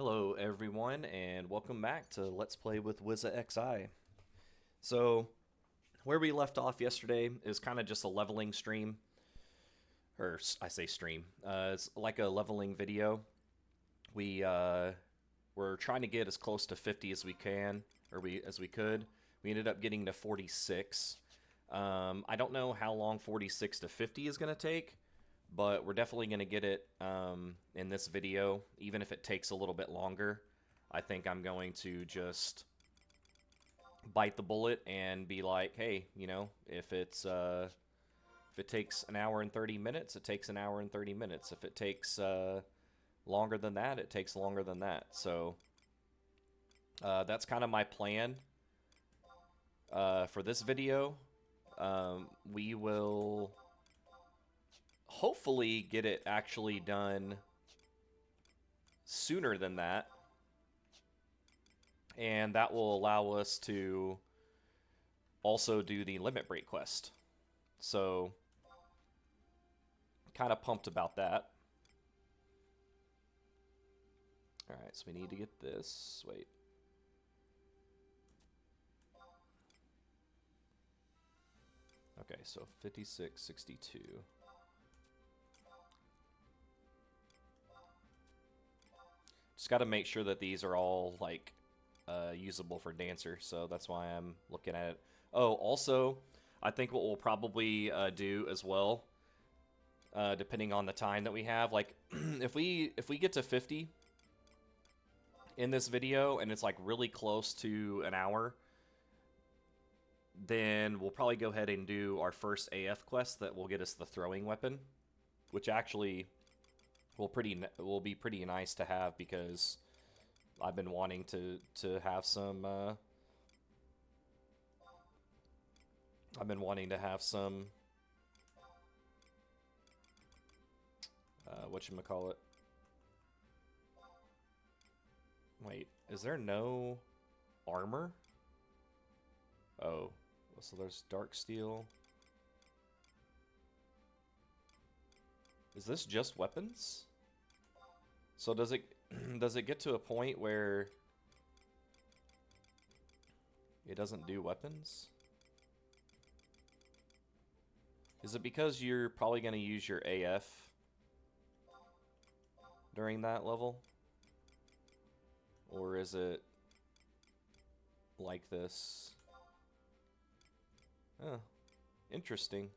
Hello everyone and welcome back to Let's Play with WizzaXI. So, where we left off yesterday is kind of just a leveling stream. Or, I say stream. It's like a leveling video. We're trying to get as close to 50 as we can, or as we could. We ended up getting to 46. I don't know how long 46 to 50 is going to take, but we're definitely going to get it in this video, even if it takes a little bit longer. I think I'm going to just bite the bullet and be like, hey, you know, if it takes an hour and 30 minutes, it takes an hour and 30 minutes. If it takes longer than that, it takes longer than that. So that's kind of my plan for this video. We will hopefully get it actually done sooner than that, and that will allow us to also do the limit break quest. So kind of pumped about that. Alright, so we need to get this. Wait. Okay, so 56, 62. Just got to make sure that these are all, like, usable for Dancer, so that's why I'm looking at it. Oh, also, I think what we'll probably do as well, depending on the time that we have, like, if we get to 50 in this video, and it's, like, really close to an hour, then we'll probably go ahead and do our first AF quest that will get us the throwing weapon, which actually will be pretty nice to have, because I've been wanting to have some whatchamacallit. Wait, is there no armor? Oh, so there's dark steel. Is this just weapons? So does it get to a point where it doesn't do weapons? Is it because you're probably going to use your AF during that level? Or is it like this? Oh, interesting.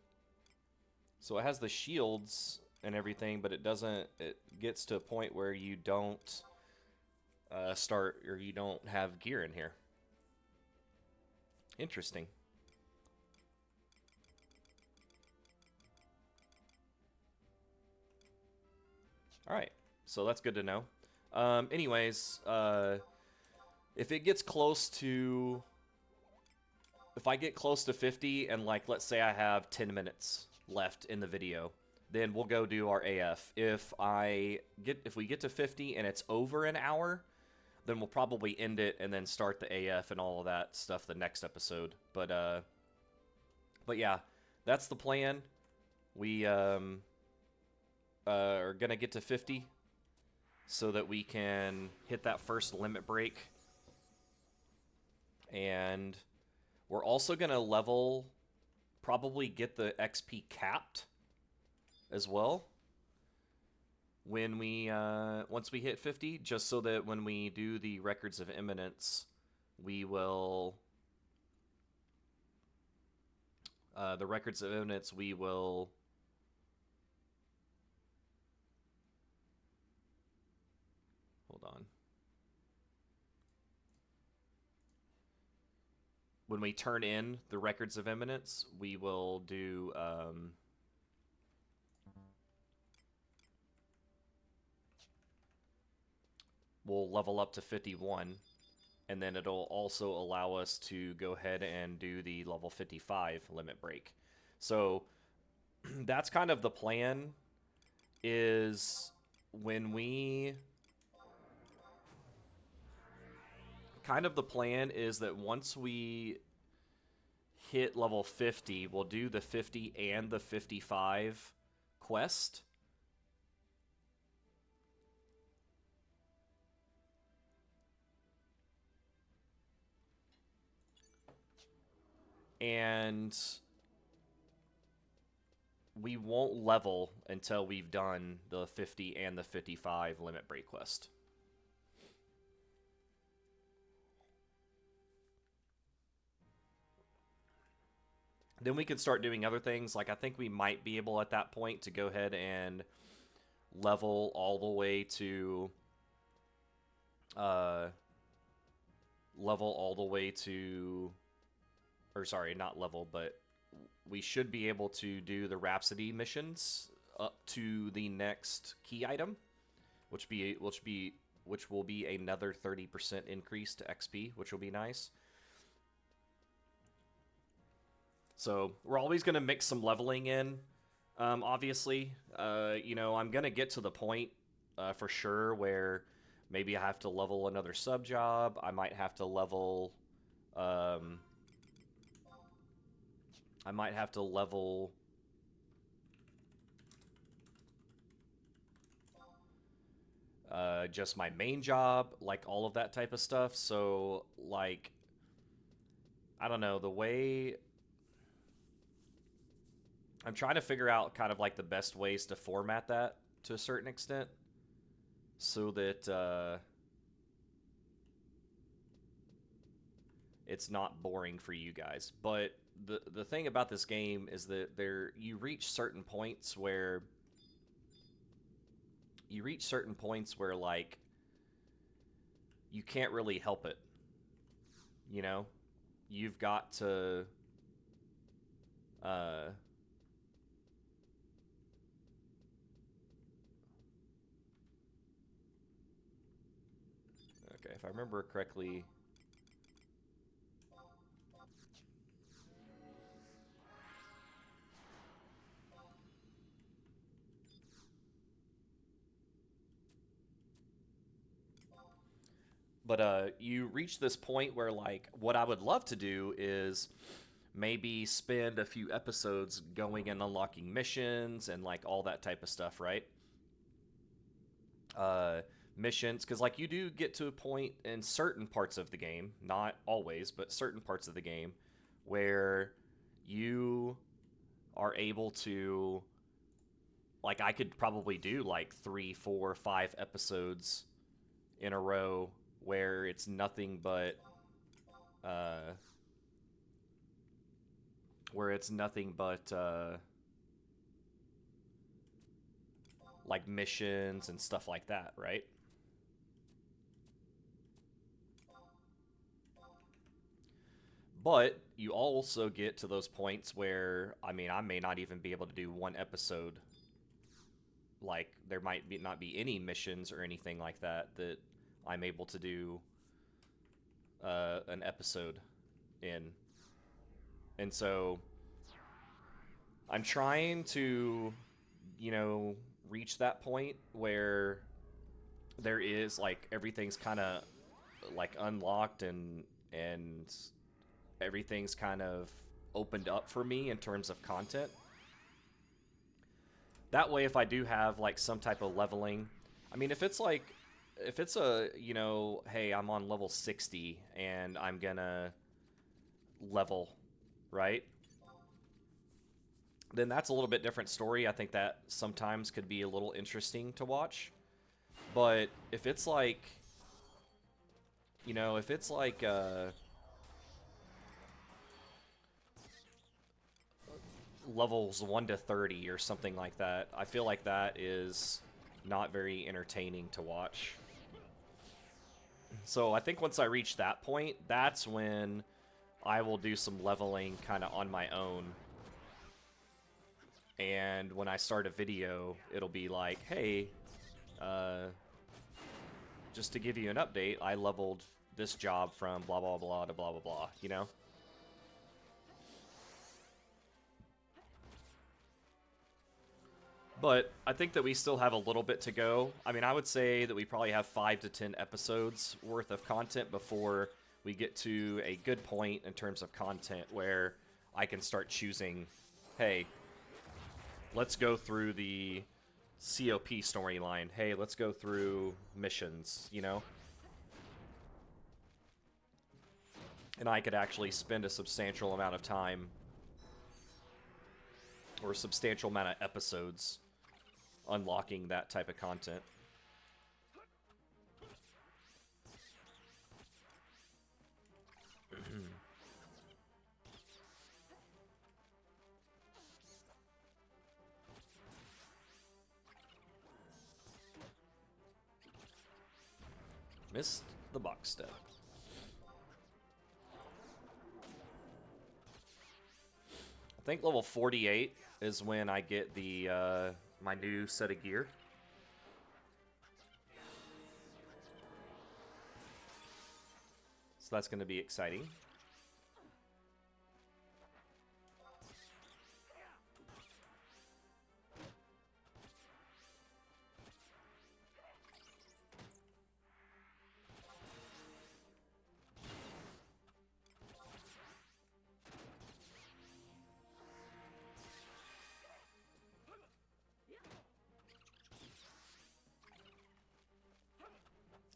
So it has the shields and everything, but it doesn't. It gets to a point where you don't you don't have gear in here. Interesting. All right, so that's good to know. Anyways, if it gets close to, if I get close to 50 and, like, let's say I have 10 minutes left in the video, then we'll go do our AF. If we get to 50 and it's over an hour, then we'll probably end it and then start the AF and all of that stuff the next episode. But yeah, that's the plan. We are gonna get to 50 so that we can hit that first limit break, and we're also gonna level, probably get the XP capped as well when we once we hit 50, just so that when we do the records of imminence, we will the records of imminence we will hold on. When we turn in the records of imminence, we will do we'll level up to 51, and then it'll also allow us to go ahead and do the level 55 limit break. So that's kind of the plan, is when we... Kind of the plan is that once we hit level 50, we'll do the 50 and the 55 quest. And we won't level until we've done the 50 and the 55 limit break quest. Then we can start doing other things. Like, I think we might be able at that point to go ahead and level all the way to or sorry, not level, but we should be able to do the Rhapsody missions up to the next key item, which will be another 30% increase to XP, which will be nice. So we're always going to mix some leveling in. Obviously, you know, I'm going to get to the point for sure where maybe I have to level another sub job. I might have to level just my main job, like all of that type of stuff. So, like, I don't know, the way I'm trying to figure out kind of like the best ways to format that to a certain extent so that it's not boring for you guys. But the thing about this game is that you reach certain points where like you can't really help it. You know? You've got to okay, if I remember correctly, but you reach this point where, like, what I would love to do is maybe spend a few episodes going and unlocking missions and like all that type of stuff, right? Missions, because like you do get to a point in certain parts of the game, not always, but certain parts of the game, where you are able to, like, I could probably do like 3, 4, 5 episodes in a row where it's nothing but like missions and stuff like that, right? But you also get to those points where, I mean, I may not even be able to do one episode. Like, there might not be any missions or anything like that I'm able to do an episode in. And so I'm trying to, you know, reach that point where there is, like, everything's kind of, like, unlocked and everything's kind of opened up for me in terms of content. That way, if I do have, like, some type of leveling, I mean, if it's a, you know, hey, I'm on level 60 and I'm gonna level, right? Then that's a little bit different story. I think that sometimes could be a little interesting to watch. But if it's like, you know, if it's like levels 1 to 30 or something like that, I feel like that is not very entertaining to watch. So I think once I reach that point, that's when I will do some leveling kind of on my own. And when I start a video, it'll be like, hey, just to give you an update, I leveled this job from blah, blah, blah to blah, blah, blah, you know? But I think that we still have a little bit to go. I mean, I would say that we probably have 5 to 10 episodes worth of content before we get to a good point in terms of content where I can start choosing, hey, let's go through the COP storyline. Hey, let's go through missions, you know? and I could actually spend a substantial amount of time or a substantial amount of episodes unlocking that type of content. Missed the box step. I think level 48 is when I get the my new set of gear. So that's going to be exciting.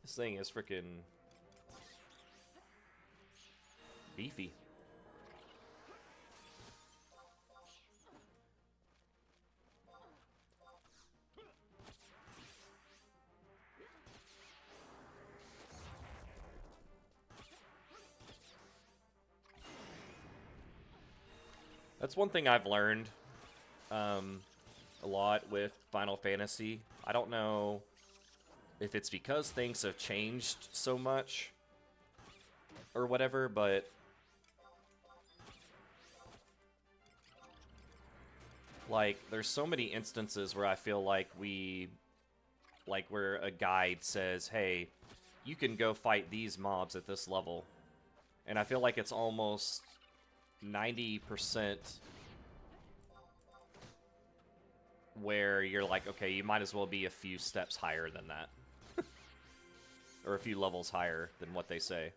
This thing is freaking beefy. That's one thing I've learned a lot with Final Fantasy. I don't know if it's because things have changed so much or whatever, but like there's so many instances where I feel like where a guide says, hey, you can go fight these mobs at this level, and I feel like it's almost 90% where you're like, okay, you might as well be a few steps higher than that. Or a few levels higher than what they say.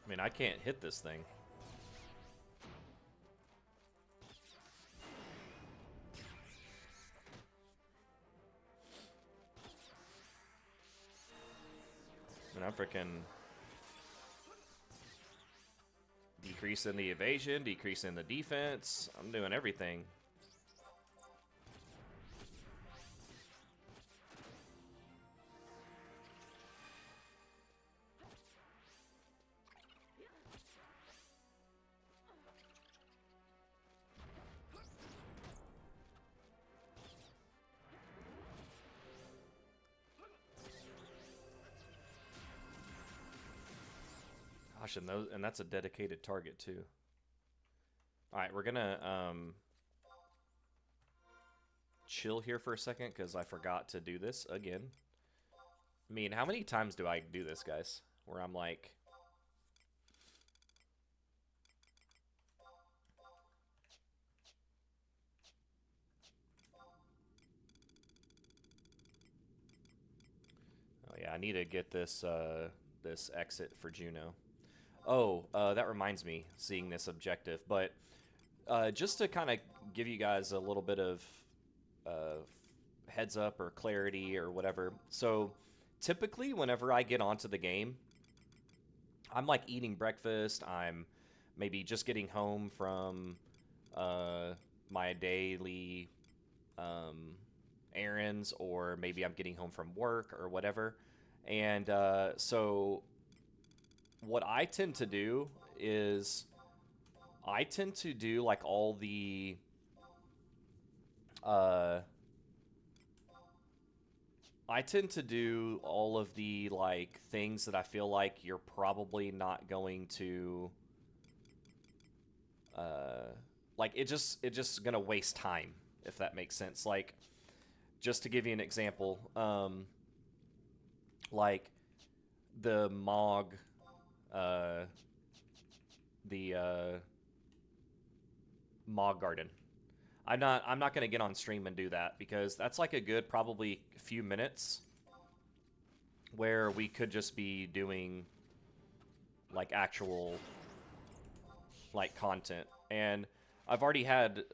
I mean, I can't hit this thing. And I'm freaking decreasing the evasion, decreasing the defense. I'm doing everything. Gosh, and that's a dedicated target too. All right, we're gonna chill here for a second because I forgot to do this again. I mean, how many times do I do this, guys? Where I'm like, oh yeah, I need to get this this exit for Juno. Oh, that reminds me, seeing this objective. But just to kind of give you guys a little bit of heads up or clarity or whatever. So typically, whenever I get onto the game, I'm like eating breakfast. I'm maybe just getting home from my daily errands, or maybe I'm getting home from work or whatever. And so what I tend to do is I tend to do like all the I tend to do all of the like things that I feel like you're probably not going to like it just gonna waste time, if that makes sense. Like, just to give you an example, like the Mog, uh, the Mog Garden. I'm not gonna get on stream and do that because that's like a good probably few minutes where we could just be doing like actual like content. And I've already had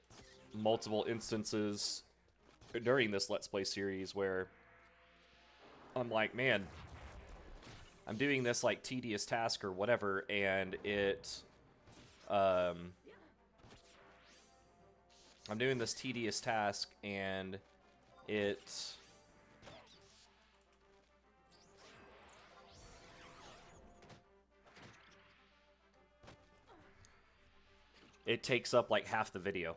multiple instances during this Let's Play series where I'm like, man, I'm doing this like tedious task or whatever, and I'm doing this tedious task and it takes up like half the video.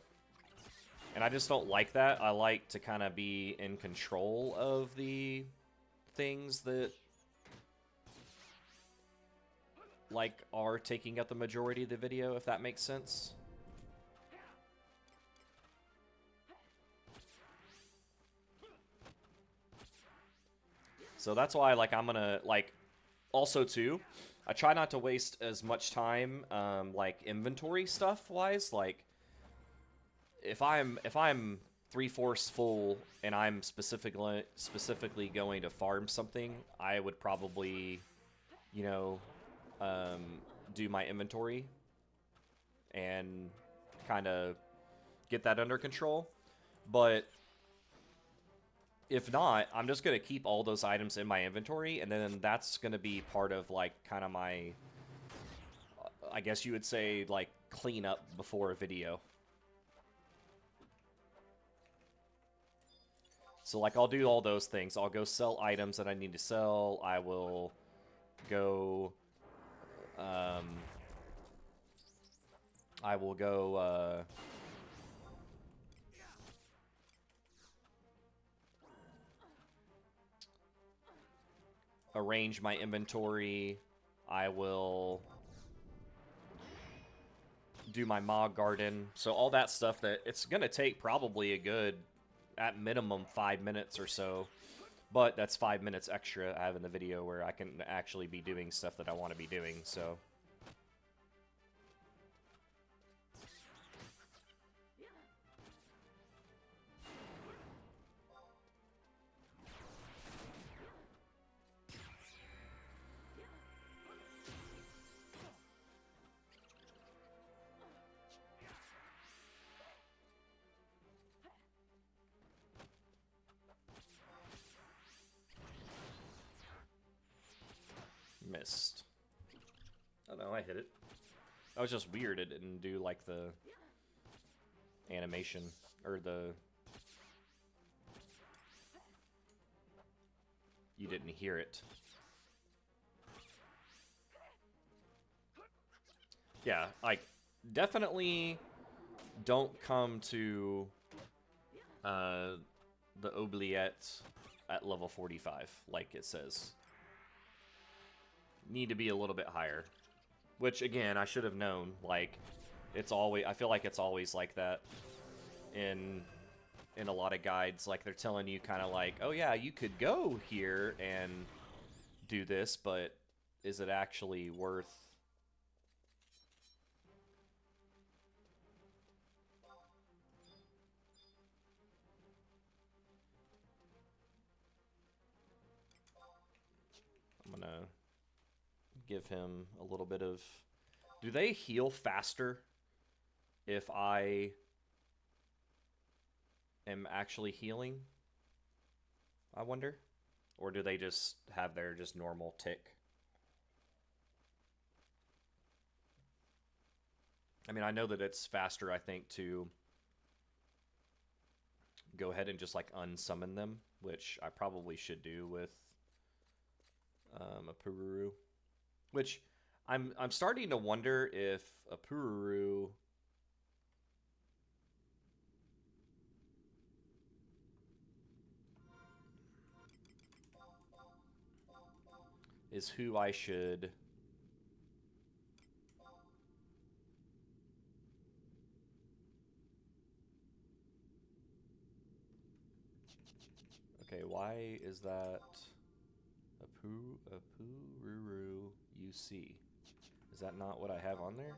And I just don't like that. I like to kind of be in control of the things that like are taking up the majority of the video, if that makes sense. So that's why like I'm gonna like also too, I try not to waste as much time like inventory stuff wise. Like if I'm 3/4 full and I'm specifically going to farm something, I would probably, you know, do my inventory and kind of get that under control. But if not, I'm just going to keep all those items in my inventory, and then that's going to be part of, like, kind of my, I guess you would say, like, clean up before a video. So, like, I'll do all those things. I'll go sell items that I need to sell. I will go, arrange my inventory. I will do my Mog Garden. So all that stuff that it's going to take probably a good, at minimum, 5 minutes or so. But that's 5 minutes extra I have in the video where I can actually be doing stuff that I want to be doing, so... Missed. Oh no, I hit it. That was just weird. It didn't do like the animation or the... You didn't hear it. Yeah, like, definitely don't come to the oubliette at level 45, like it says. Need to be a little bit higher. Which, again, I should have known. Like, it's always... I feel like it's always like that in a lot of guides. Like, they're telling you kind of like, oh yeah, you could go here and do this, but is it actually worth... I'm gonna give him a little bit of... Do they heal faster if I am actually healing? I wonder. Or do they just have their just normal tick? I mean, I know that it's faster, I think, to go ahead and just like unsummon them, which I probably should do with a Pururu. Which I'm starting to wonder if a Pururu is who I should... Okay, why is that a Pururu UC? Is that not what I have on there?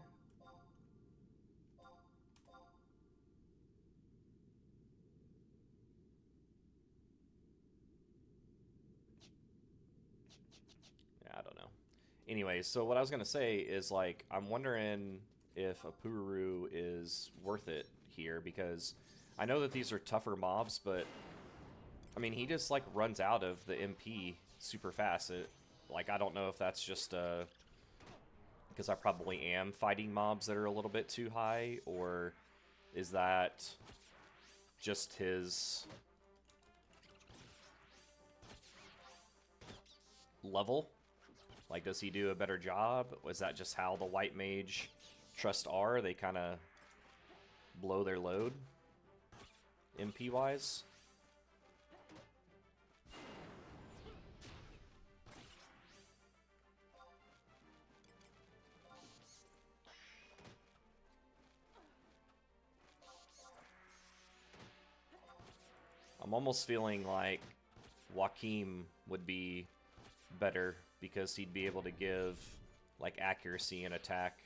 Anyways, so what I was gonna say is like I'm wondering if a Pururu is worth it here because I know that these are tougher mobs, but I mean he just like runs out of the MP super fast. Like I don't know if that's just because I probably am fighting mobs that are a little bit too high, or is that just his level? Like, does he do a better job? Was that just how the white mage trust are? They kind of blow their load, MP wise. I'm almost feeling like Joaquim would be better because he'd be able to give like accuracy and attack.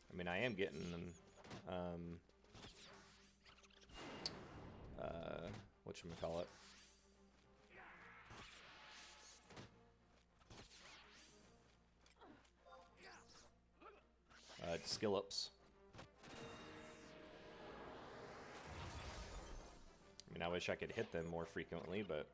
I mean, I am getting whatchamacallit. Skill ups. I mean, I wish I could hit them more frequently, but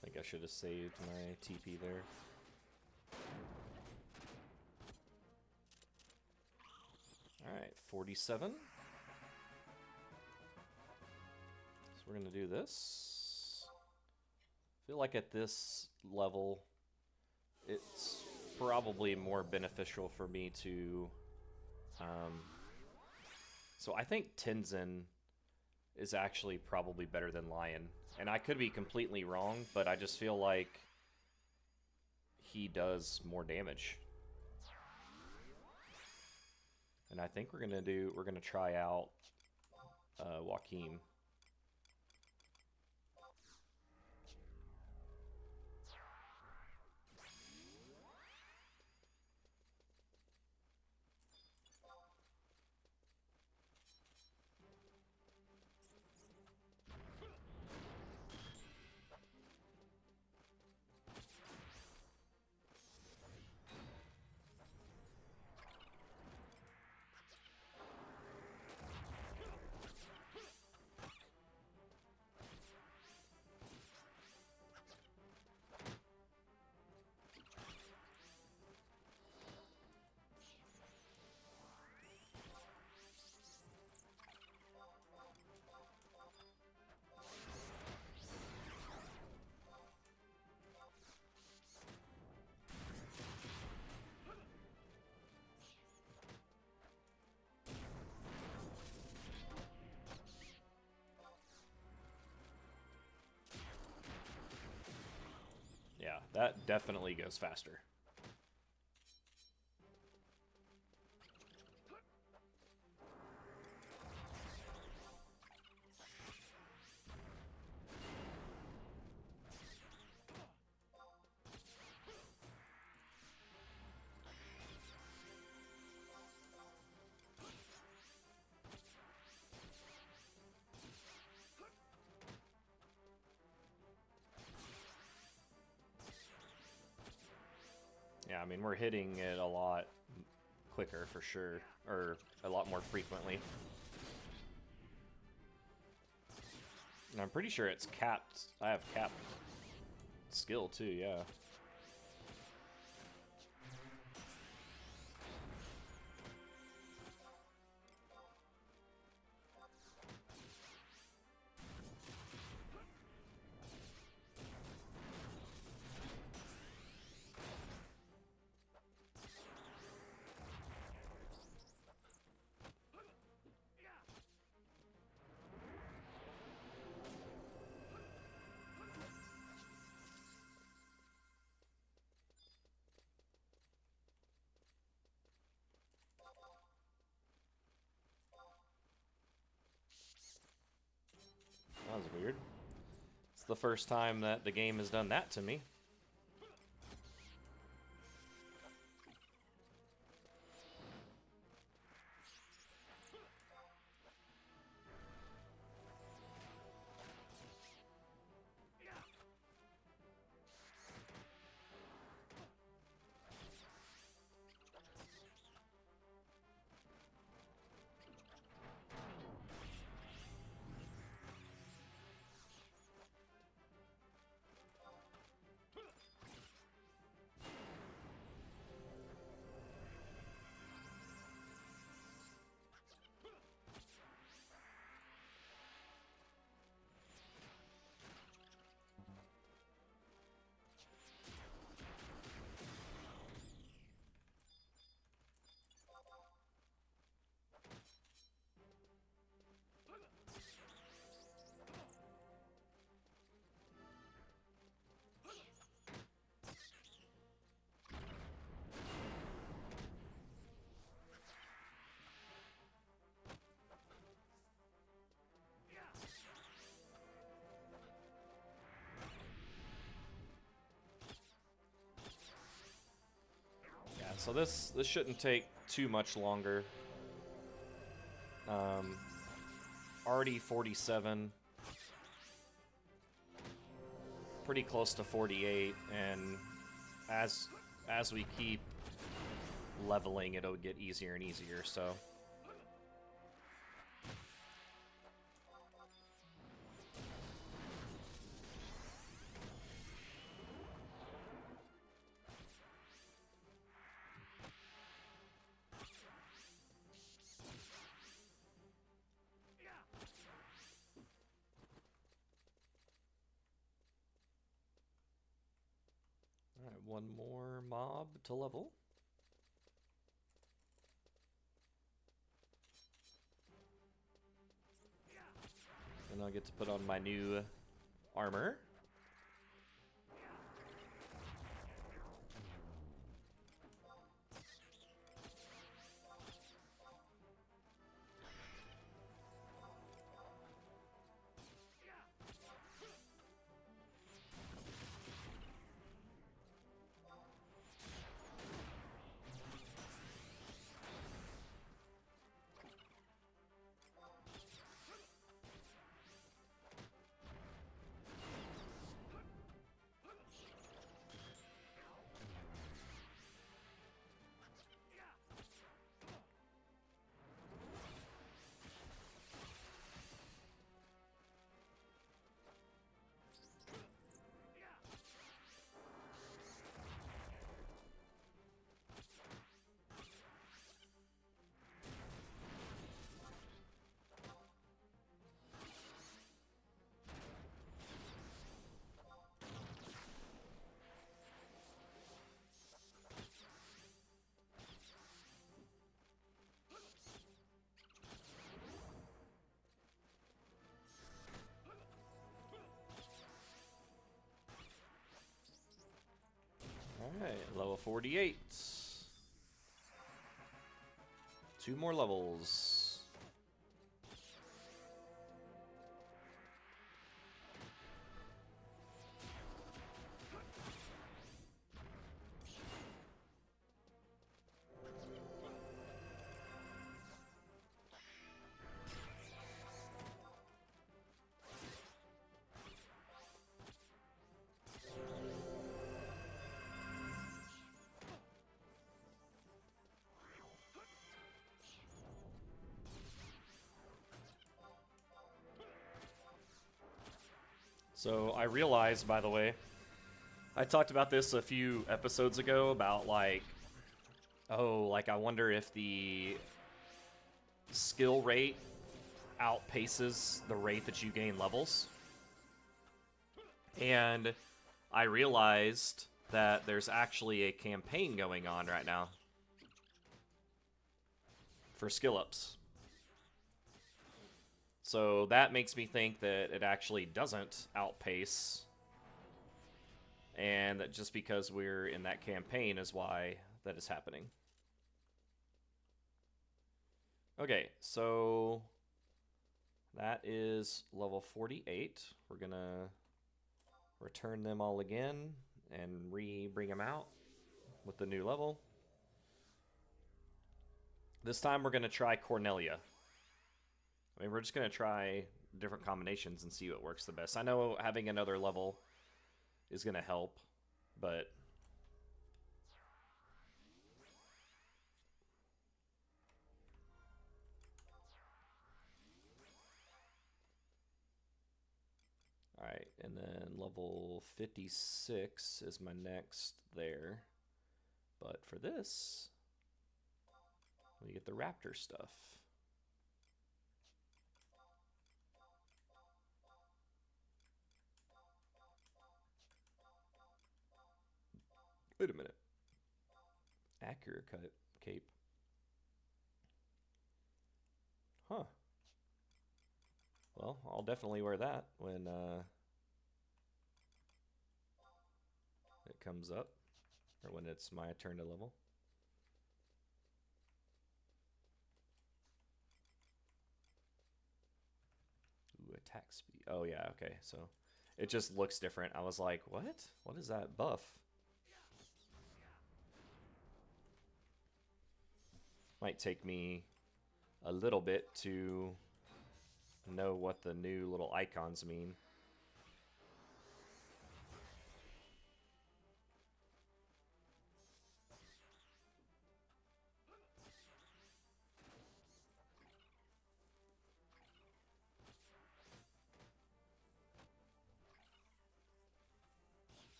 I think I should have saved my TP there. Alright, 47. So we're going to do this. I feel like at this level, it's probably more beneficial for me to... so I think Tenzin is actually probably better than Lion. And I could be completely wrong, but I just feel like he does more damage. And I think we're gonna try out Joaquim. Yeah, that definitely goes faster. Yeah, I mean, we're hitting it a lot quicker for sure, or a lot more frequently. And I'm pretty sure it's capped. I have capped skill too, yeah. That was weird. It's the first time that the game has done that to me. So this shouldn't take too much longer. Already 47, pretty close to 48, and as we keep leveling, it'll get easier and easier. So. Alright, one more mob to level. And I'll get to put on my new armor. Alright, level 48. 2 more levels. So I realized, by the way, I talked about this a few episodes ago about like, oh, like I wonder if the skill rate outpaces the rate that you gain levels. And I realized that there's actually a campaign going on right now for skill ups. So that makes me think that it actually doesn't outpace, and that just because we're in that campaign is why that is happening. Okay, so that is level 48. We're gonna return them all again and bring them out with the new level. This time we're gonna try Cornelia. I mean, we're just gonna try different combinations and see what works the best. I know having another level is gonna help, but alright, and then level 56 is my next there. But for this, we get the raptor stuff. Wait a minute. Accurate cut cape. Huh. Well, I'll definitely wear that when it comes up, or when it's my turn to level. Ooh, attack speed. Oh yeah, okay. So it just looks different. I was like, what? What is that buff? Might take me a little bit to know what the new little icons mean.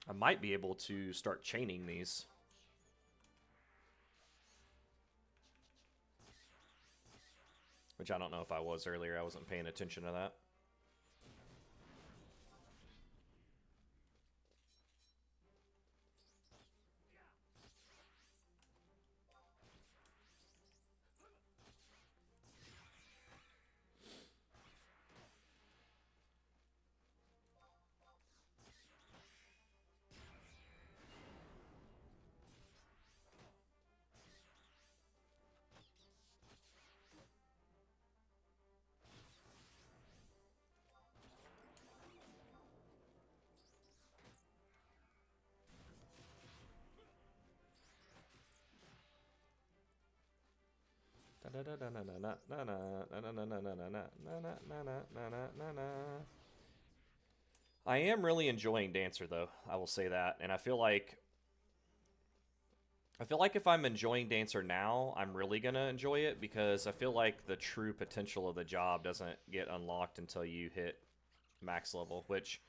I might be able to start chaining these. Which I don't know if I was earlier. I wasn't paying attention to that. I am really enjoying Dancer though, I will say that. And I feel like if I'm enjoying Dancer now, I'm really going to enjoy it, because I feel like the true potential of the job doesn't get unlocked until you hit max level, which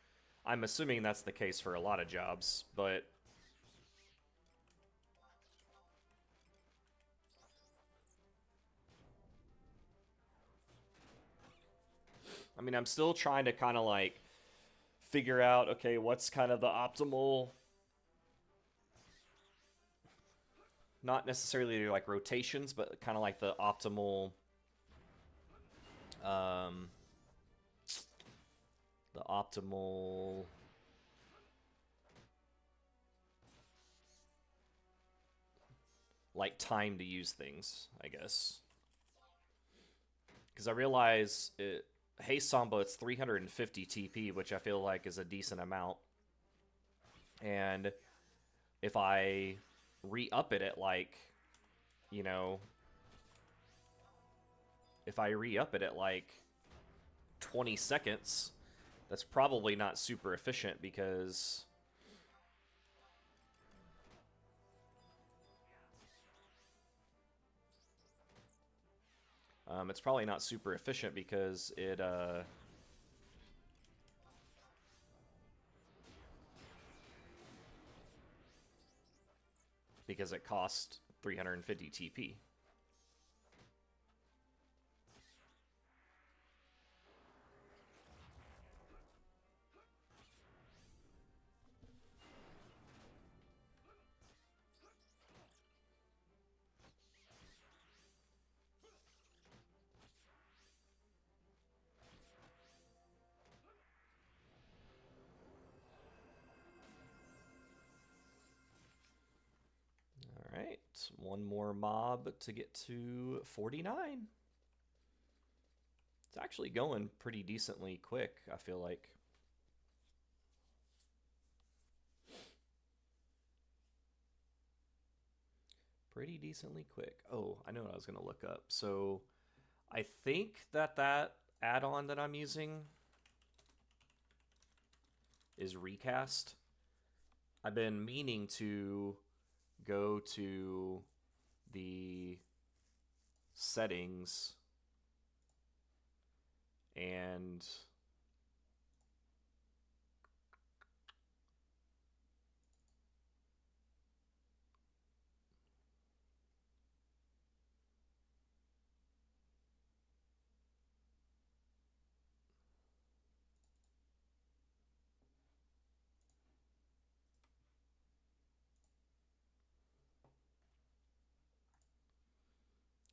I'm assuming that's the case for a lot of jobs, but I mean, I'm still trying to kind of like figure out, okay, what's kind of the optimal, not necessarily like rotations, but kind of like the optimal um the optimal like time to use things, I guess. Because I realize Hey Samba, it's 350 TP, which I feel like is a decent amount. And if I re-up it at like, you know, if I re-up it at like 20 seconds, that's probably not super efficient, because It's probably not super efficient because it cost 350 TP. Alright, one more mob to get to 49. It's actually going pretty decently quick, I feel like. Pretty decently quick. Oh, I know what I was going to look up. So I think that add-on that I'm using is Recast. I've been meaning to go to the settings and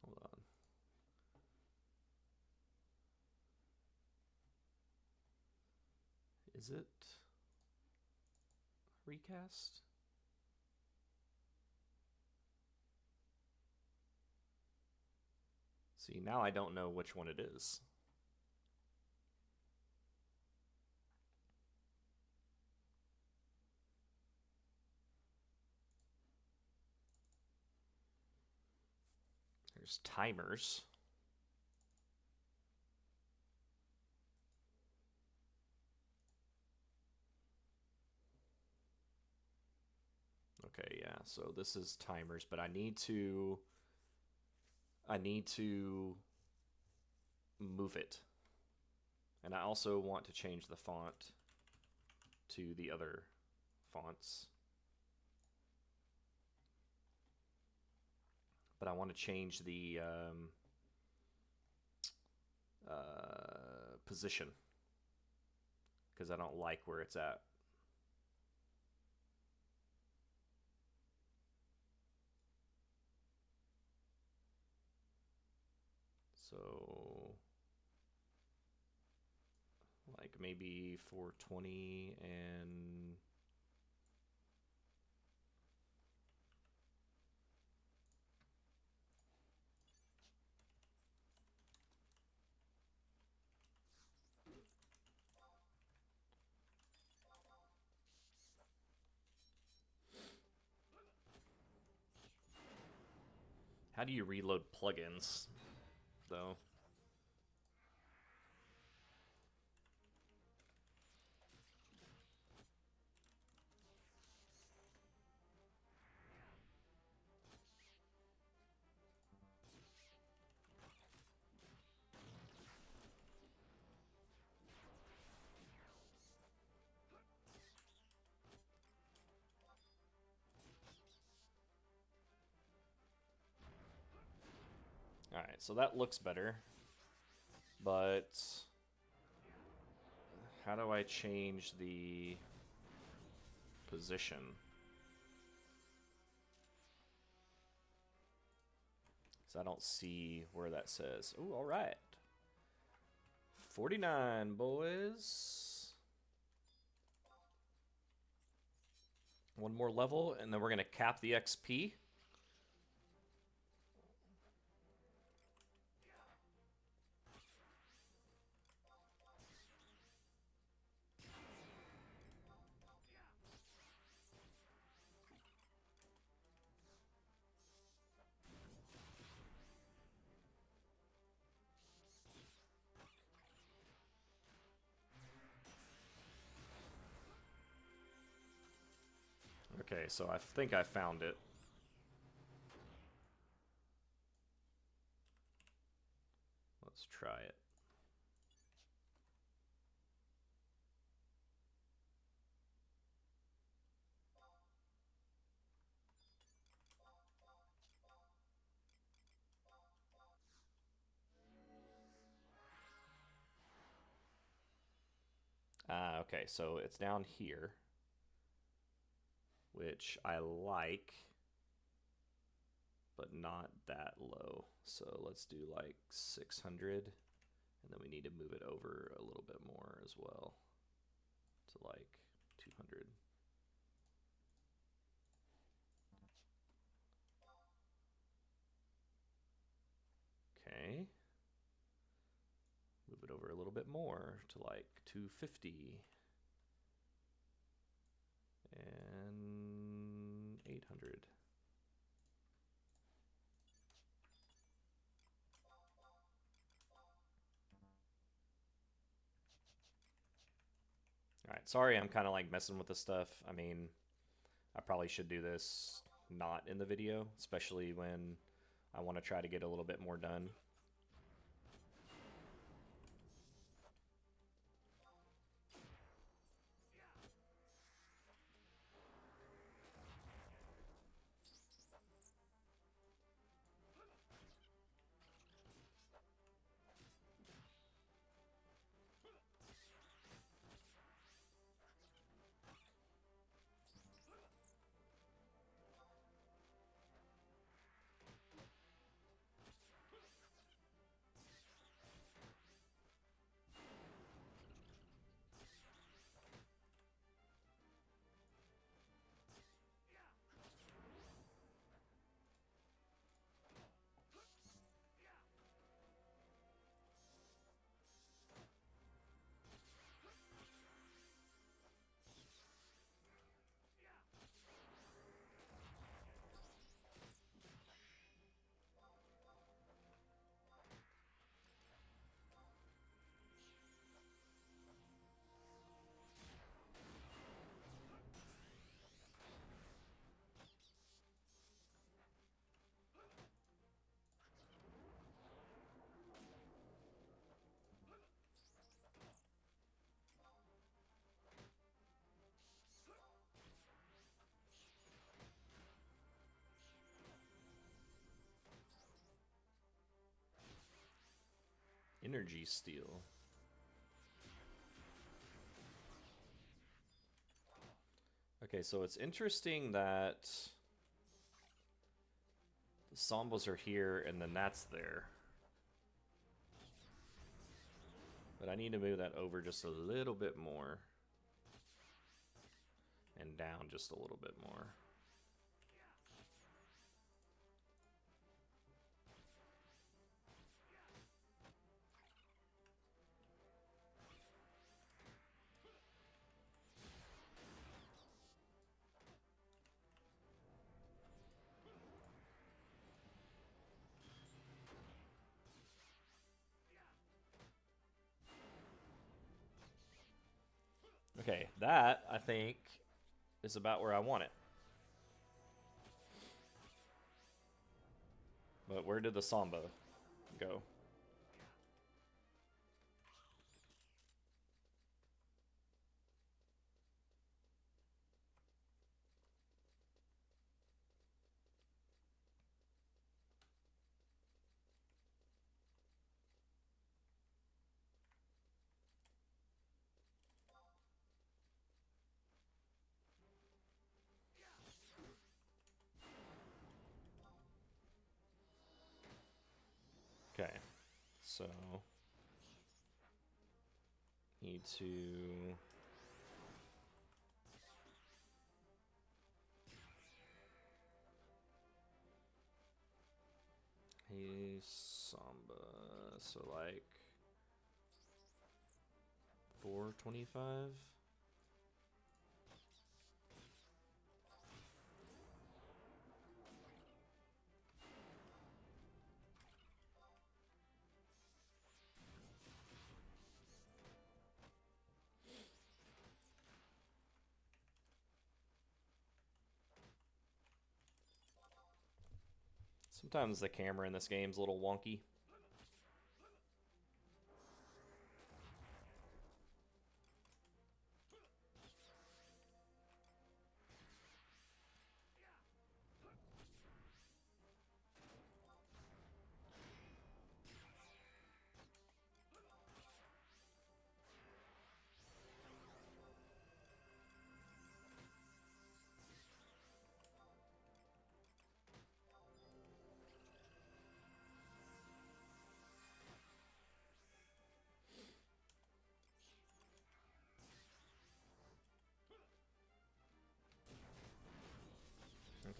hold on. Is it Recast? See, now I don't know which one it is. There's timers. Okay, yeah, so this is timers, but I need to move it. And I also want to change the font to the other fonts. But I want to change the position because I don't like where it's at. So like maybe 420 and how do you reload plugins though? Alright, so that looks better. But how do I change the position? So I don't see where that says. Ooh, alright. 49, boys. One more level, and then we're going to cap the XP. Okay, so I think I found it. Let's try it. Okay, so it's down here, which I like, but not that low. So let's do like 600, and then we need to move it over a little bit more as well to like 200. Okay. Move it over a little bit more to like 250 and 800. All right, sorry, I'm kind of like messing with this stuff. I mean, I probably should do this not in the video, especially when I want to try to get a little bit more done. Energy steal. Okay, so it's interesting that the Sambos are here and then that's there. But I need to move that over just a little bit more. And down just a little bit more. Okay, that, I think, is about where I want it. But where did the Samba go? Okay, so need to hey Samba, so like 425. Sometimes the camera in this game's a little wonky.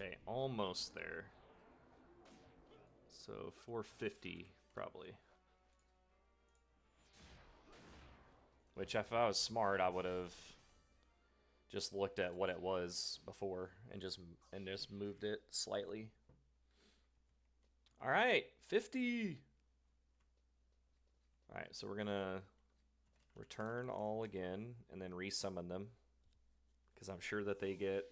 Okay, almost there. So 450 probably. Which if I was smart, I would have just looked at what it was before and just moved it slightly. All right, 50. All right, so we're gonna return all again and then resummon them because I'm sure that they get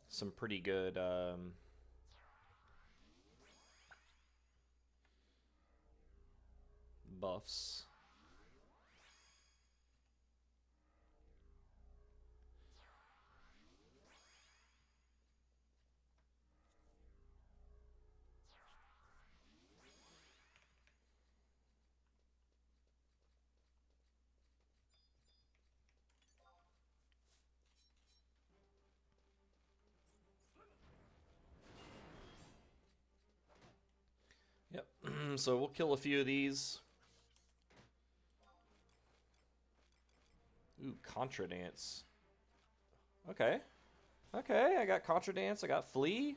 some pretty good buffs. Yep. So we'll kill a few of these. Ooh, Contra Dance. Okay. Okay, I got Contra Dance, I got Flee.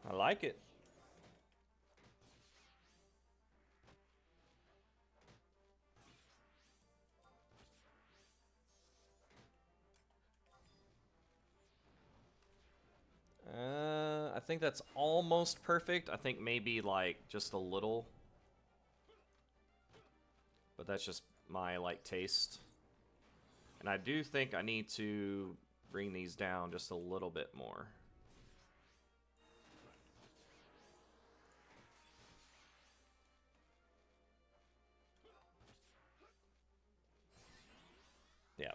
I like it. I think that's almost perfect. I think maybe like just a little. But that's just my like taste. And I do think I need to bring these down just a little bit more. Yeah.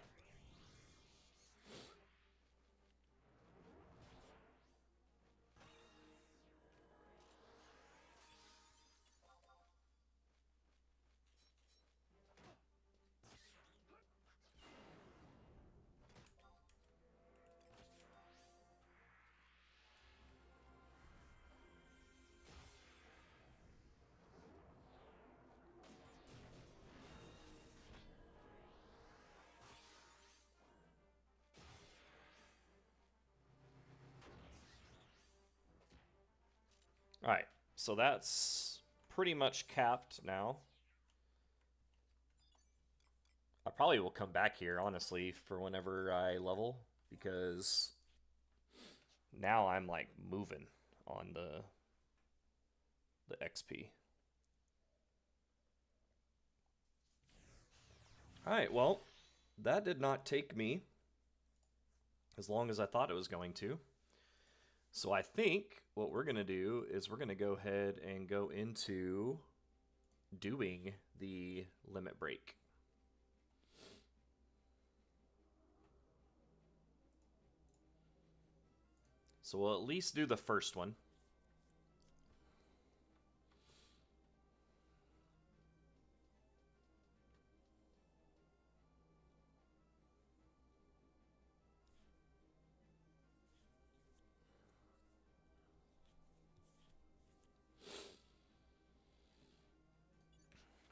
All right. So that's pretty much capped now. I probably will come back here, honestly, for whenever I level, because now I'm like moving on the XP. All right, well, that did not take me as long as I thought it was going to. So I think what we're going to do is we're going to go ahead and go into doing the limit break. So we'll at least do the first one.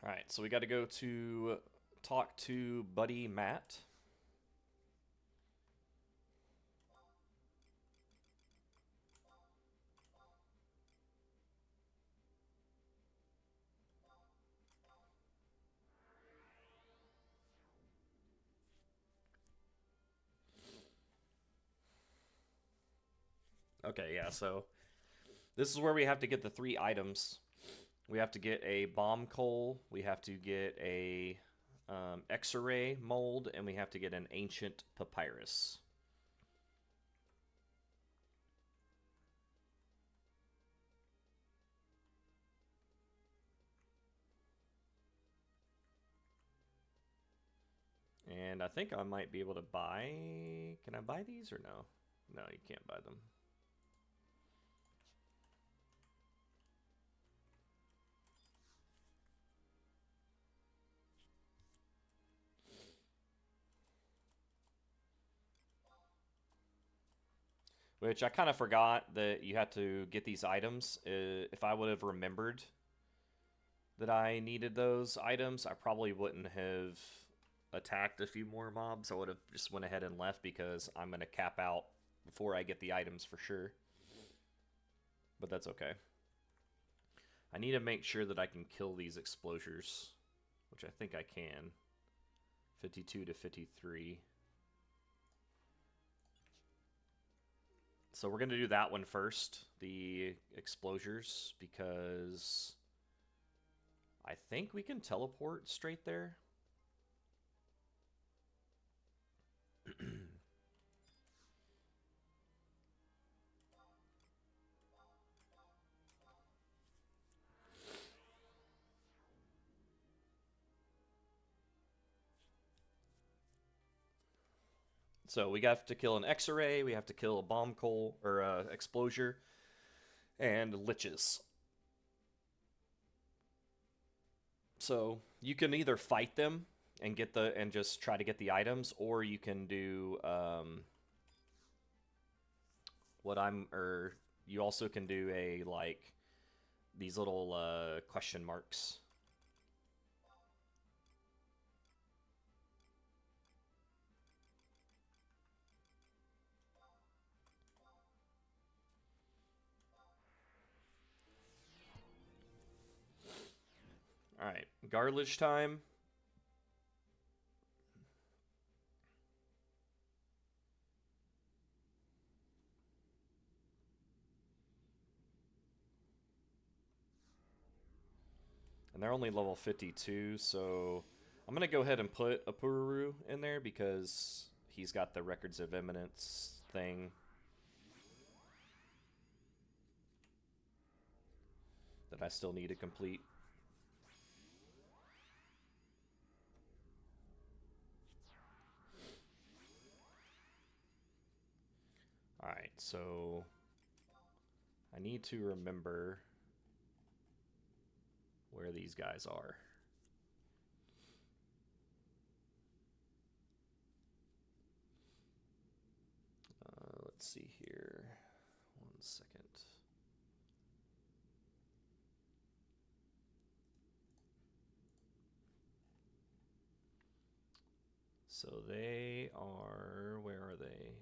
All right, so we got to go to talk to Buddy Matt. Okay, yeah, so this is where we have to get the 3 items. We have to get a bomb coal, we have to get a X-ray mold, and we have to get an ancient papyrus. And I think I might be able to buy... Can I buy these or no? No, you can't buy them. Which I kind of forgot that you had to get these items. If I would have remembered that I needed those items, I probably wouldn't have attacked a few more mobs. I would have just went ahead and left because I'm going to cap out before I get the items for sure. But that's okay. I need to make sure that I can kill these explosures, which I think I can. 52 to 53. So we're going to do that one first, the explosures, because I think we can teleport straight there. So we have to kill an X-ray, we have to kill a bomb coal or explosure, and liches. So you can either fight them and get the and just try to get the items, or you can do what I'm or you also can do a like these little question marks. All right, garlish time. And they're only level 52, so I'm going to go ahead and put Apururu in there because he's got the Records of Eminence thing that I still need to complete. Alright, so I need to remember where these guys are. Let's see here. 1 second. So they are... Where are they?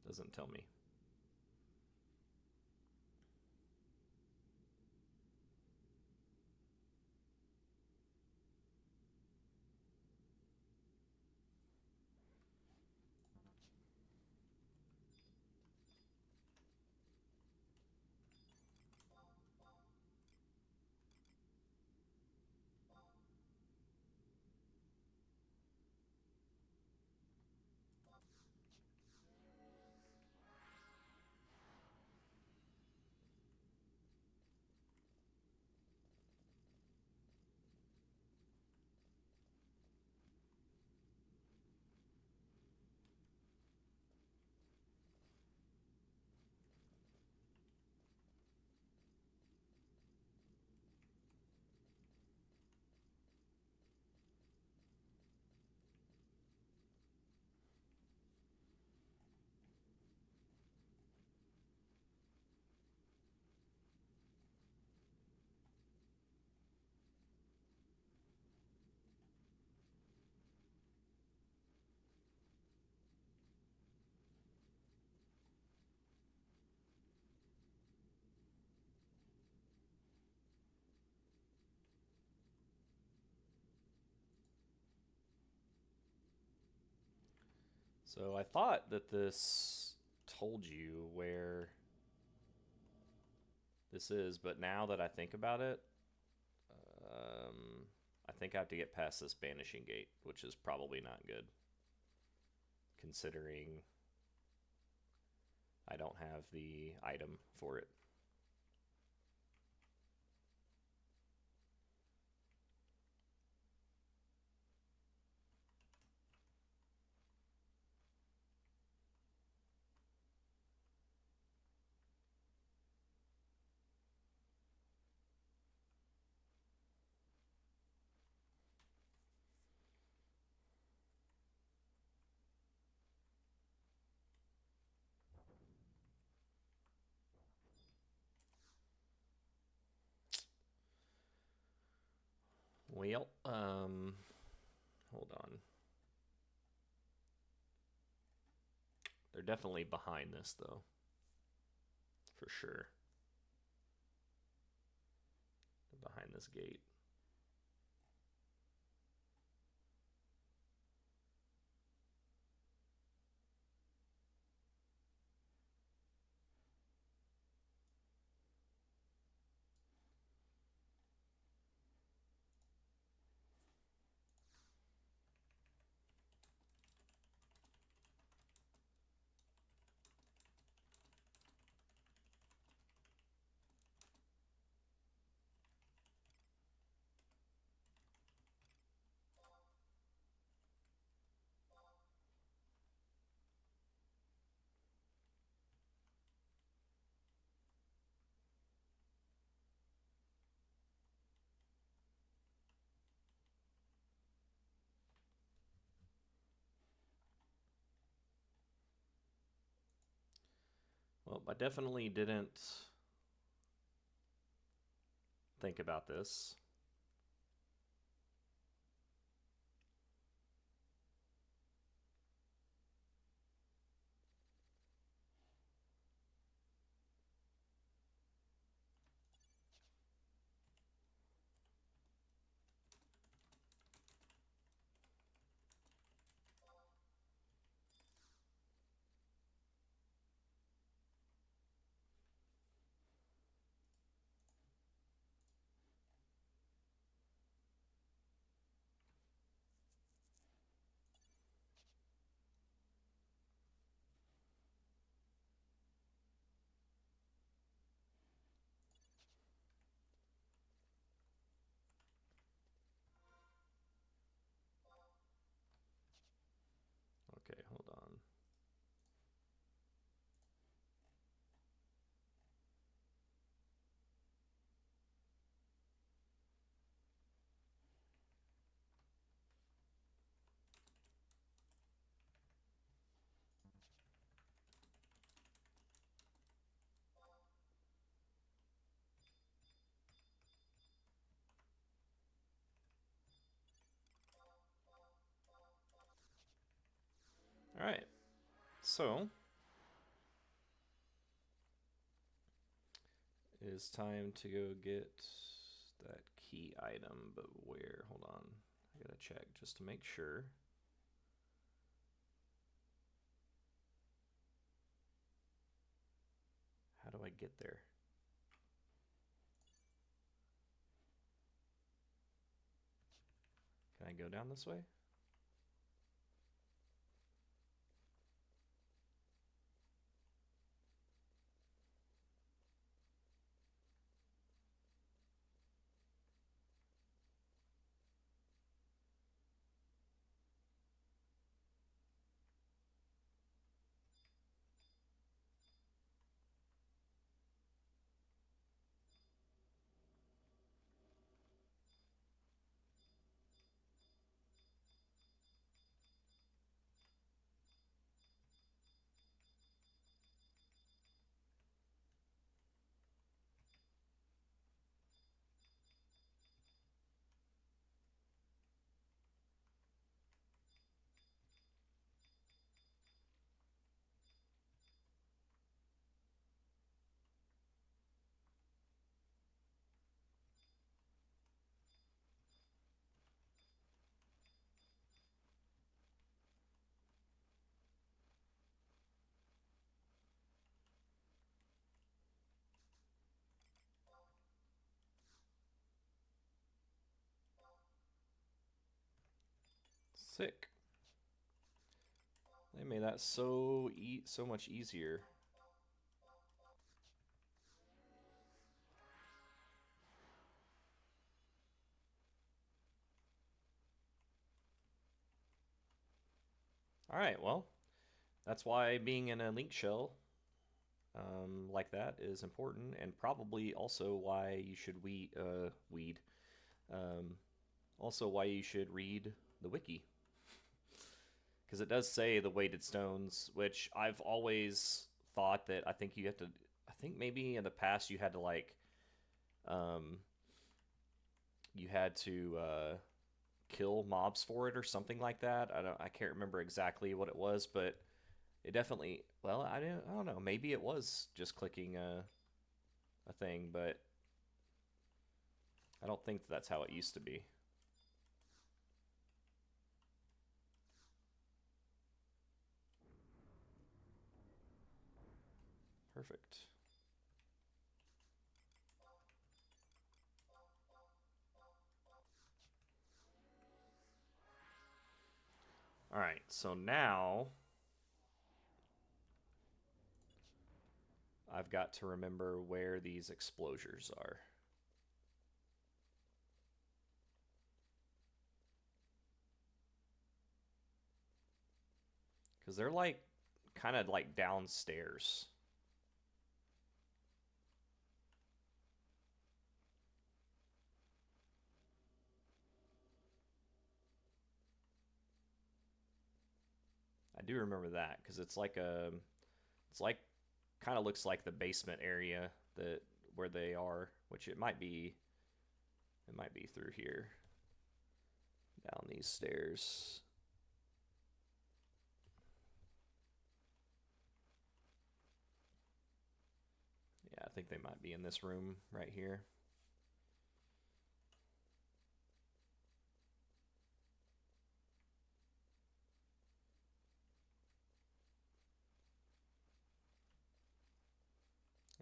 Doesn't tell me. So I thought that this told you where this is, but now that I think about it, I think I have to get past this banishing gate, which is probably not good, considering I don't have the item for it. Well, hold on. They're definitely behind this, though. For sure. They're behind this gate. Well, I definitely didn't think about this. Okay, hold on. All right. So, it is time to go get that key item, but where? Hold on. I gotta check just to make sure. How do I get there? Can I go down this way? Sick. They made that so much easier. All right, well, that's why being in a link shell like that is important, and probably also why you should weed. Um, Also, why you should read the wiki, because it does say the weighted stones, which I've always thought that I think you have to. I think maybe in the past you had to like um, you had to kill mobs for it or something like that. I can't remember exactly what it was, but it definitely, well, I don't know. Maybe it was just clicking a thing, but I don't think that's how it used to be. Perfect. All right, so now I've got to remember where these explosures are. Because they're like kind of like downstairs. I do remember that because it's like kind of looks like the basement area that where they are, which it might be through here, down these stairs. Yeah, I think they might be in this room right here.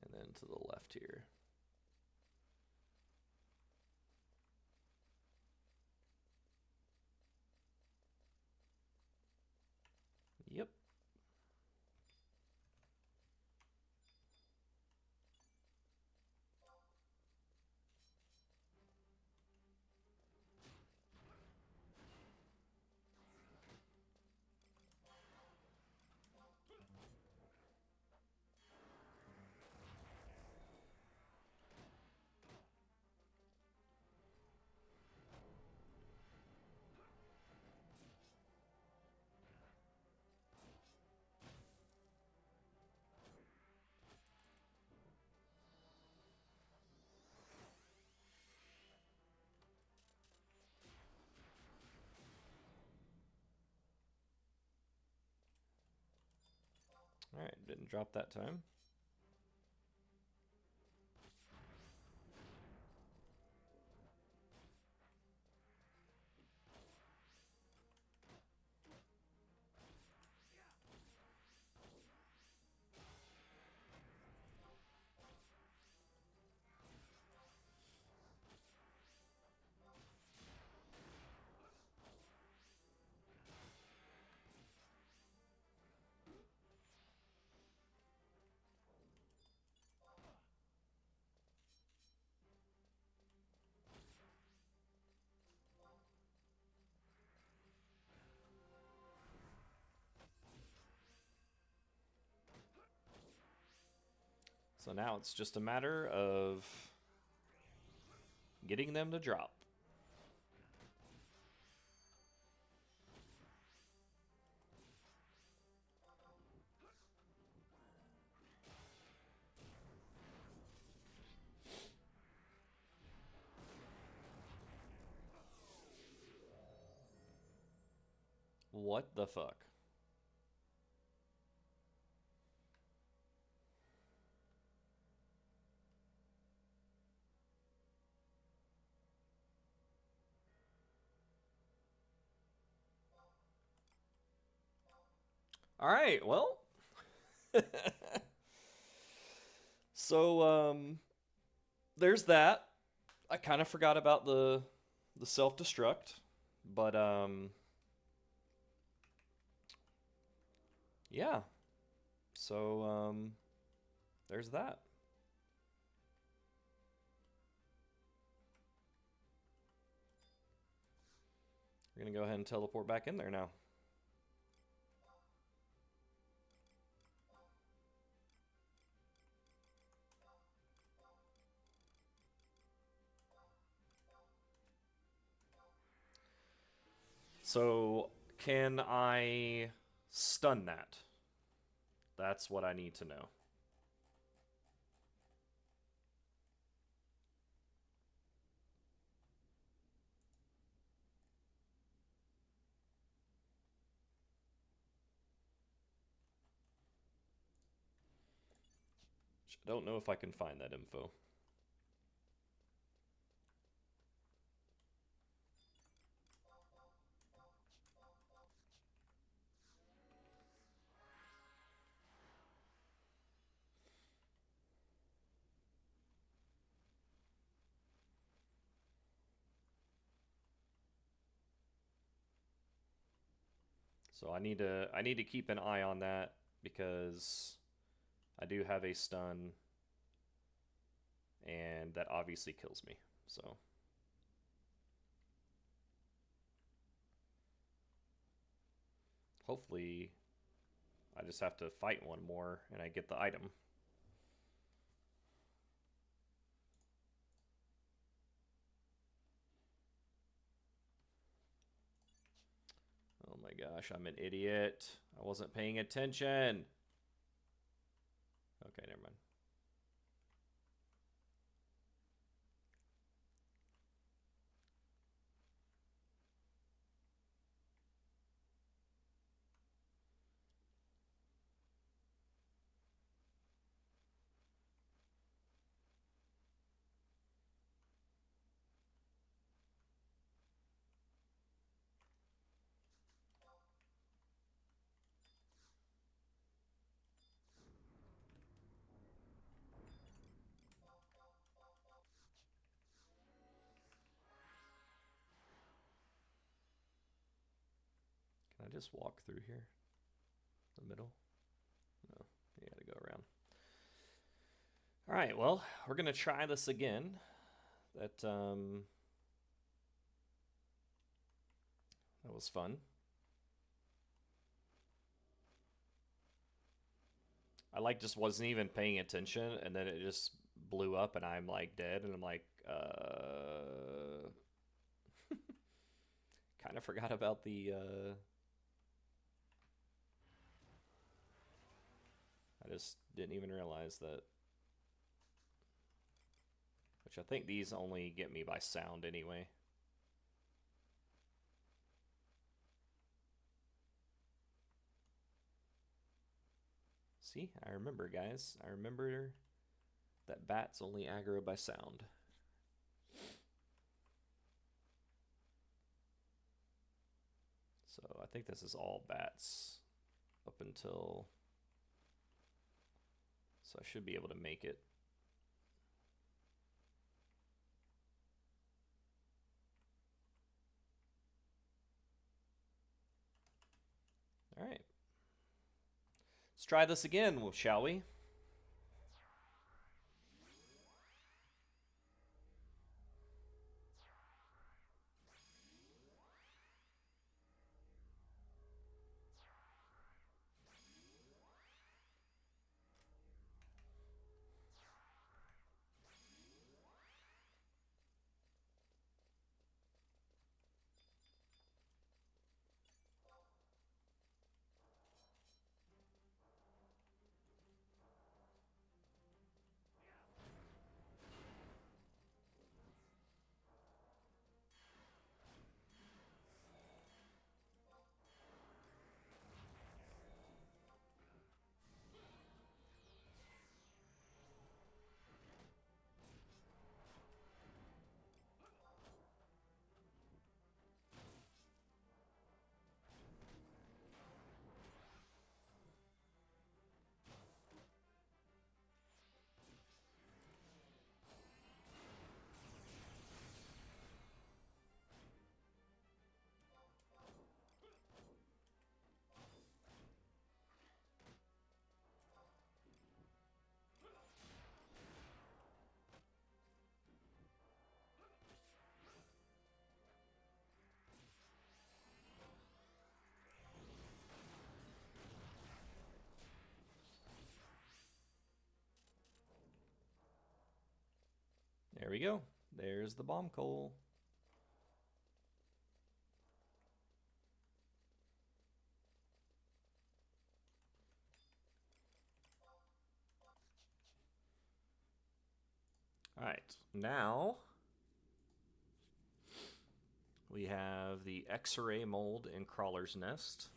And then to the left here. Yep. All right, didn't drop that time. So now it's just a matter of getting them to drop. What the fuck? All right, well. So there's that. I kind of forgot about the self-destruct, but yeah. So there's that. We're going to go ahead and teleport back in there now. So, can I stun that? That's what I need to know. I don't know if I can find that info. So I need to keep an eye on that because I do have a stun, and that obviously kills me. So hopefully I just have to fight one more and I get the item. Oh my gosh, I'm an idiot. I wasn't paying attention. Okay, never mind. Can I just walk through here? The middle? No, you gotta go around. All right, well, we're gonna try this again. That was fun. I like just wasn't even paying attention, and then it just blew up, and I'm like dead, and I'm like, kind of forgot about the. I just didn't even realize that. Which I think these only get me by sound anyway. See, I remember, guys. I remember that bats only aggro by sound. So I think this is all bats up until... So I should be able to make it. All right. Let's try this again, shall we? There we go. There's the bomb coal. All right, now we have the X-ray mold in Crawler's Nest.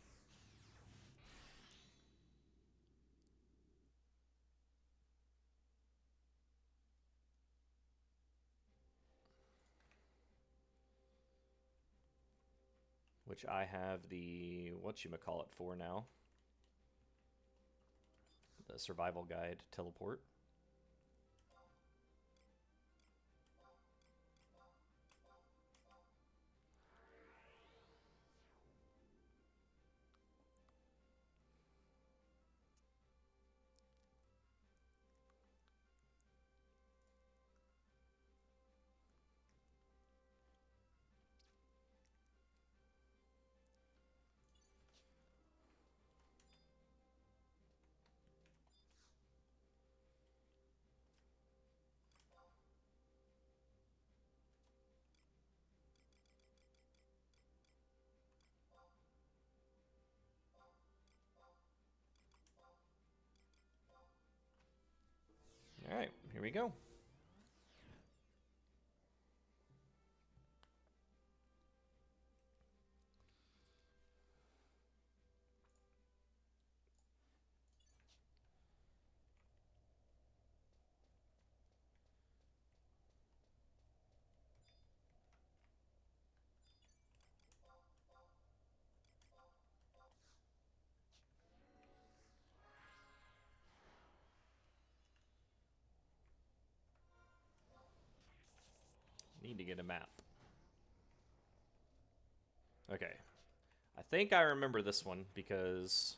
which I have the whatchamacallit for now. The survival guide teleport. Alright, here we go. Need to get a map. Okay. I think I remember this one because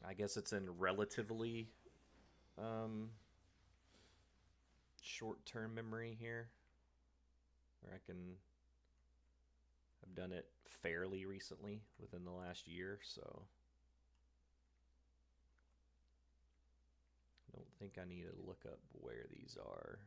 I guess it's in relatively short-term memory here, where I can have done it fairly recently within the last year, so I don't think I need to look up where these are.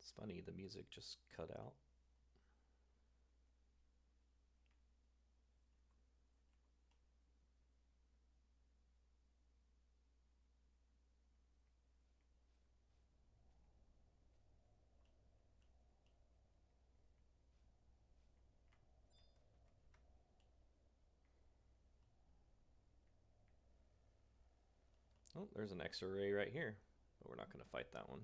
It's funny, the music just cut out. Oh, there's an X-ray right here, but we're not going to fight that one.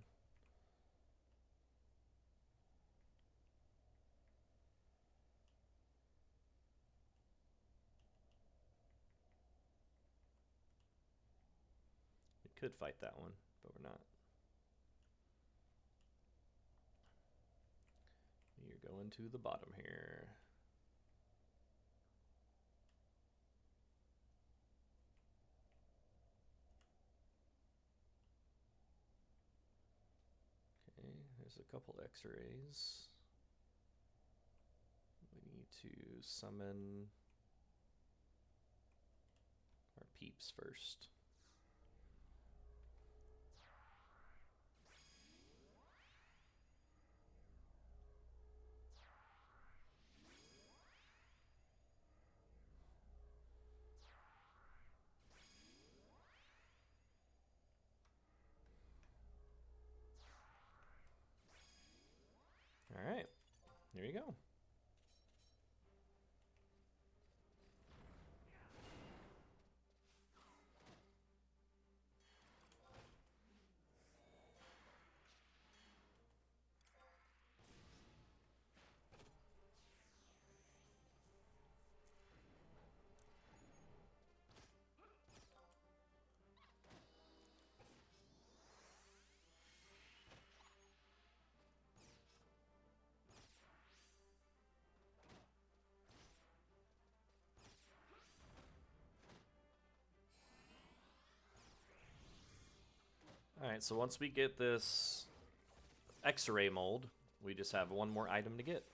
We could fight that one, but we're not. You're going to the bottom here. Okay, there's a couple X-rays. We need to summon our peeps first. All right, here you go. Alright, so once we get this X-ray mold, we just have one more item to get.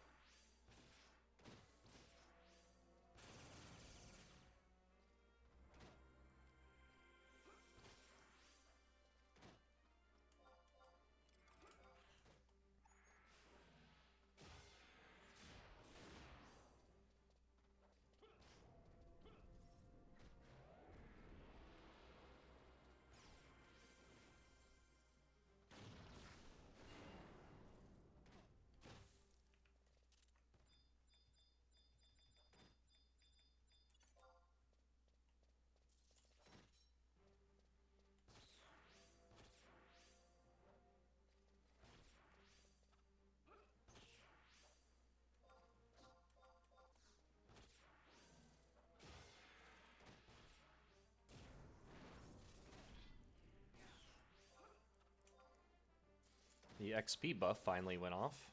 The XP buff finally went off.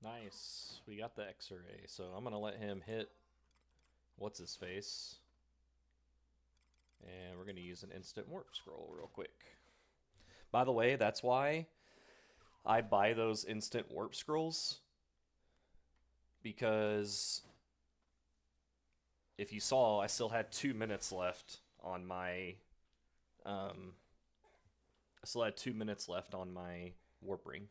Nice. We got the X-ray, so I'm gonna let him hit what's his face. And we're gonna use an instant warp scroll real quick. By the way, that's why I buy those instant warp scrolls. Because if you saw, I still had 2 minutes left on my warp ring.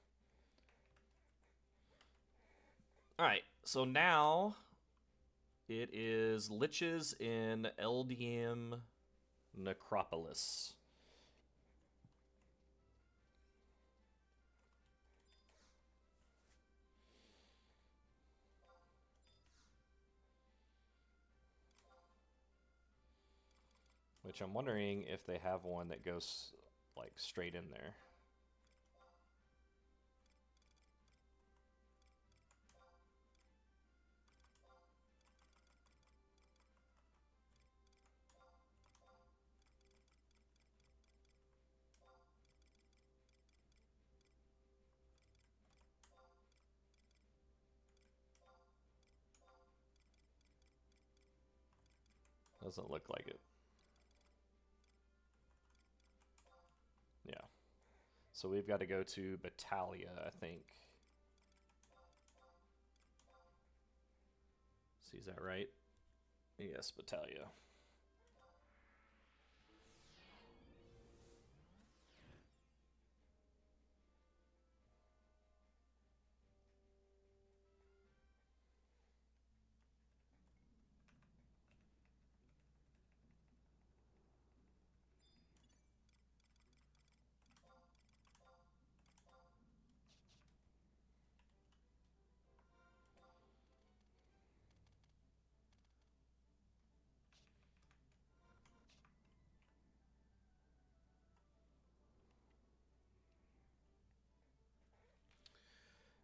Alright, so now it is Liches in LDM Necropolis. Which I'm wondering if they have one that goes like straight in there. Doesn't look like it. Yeah. So we've got to go to Battalia, I think. See, is that right? Yes, Battalia.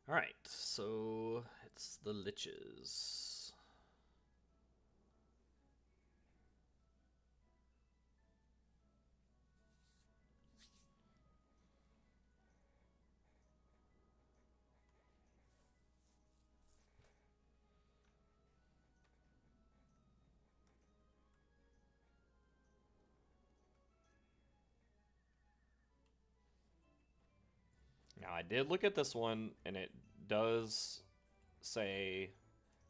Alright, so it's the Liches. Now, I did look at this one, and it does say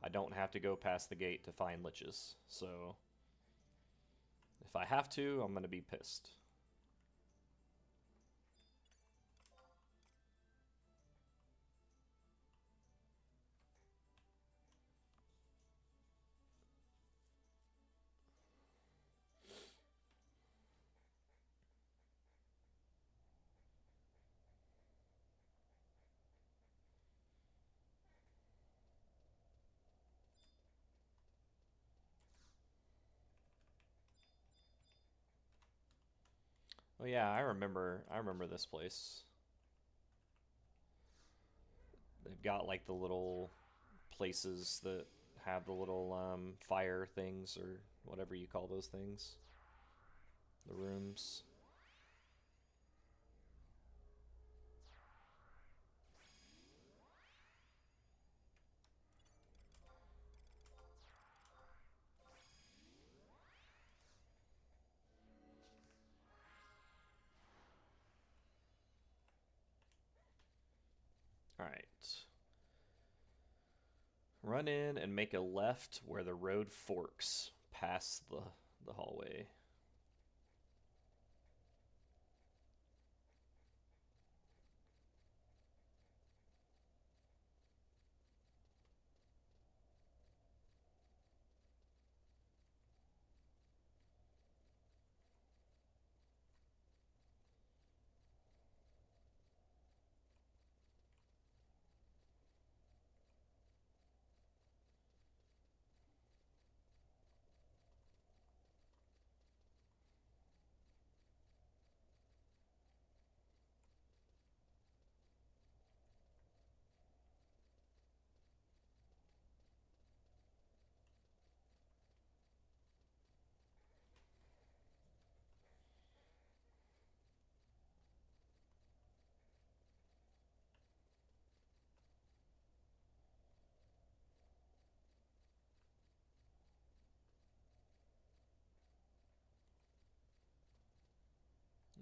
I don't have to go past the gate to find Liches. So, if I have to, I'm going to be pissed. Oh yeah, I remember. I remember this place. They've got like the little places that have the little fire things or whatever you call those things. The rooms. All right. Run in and make a left where the road forks past the hallway.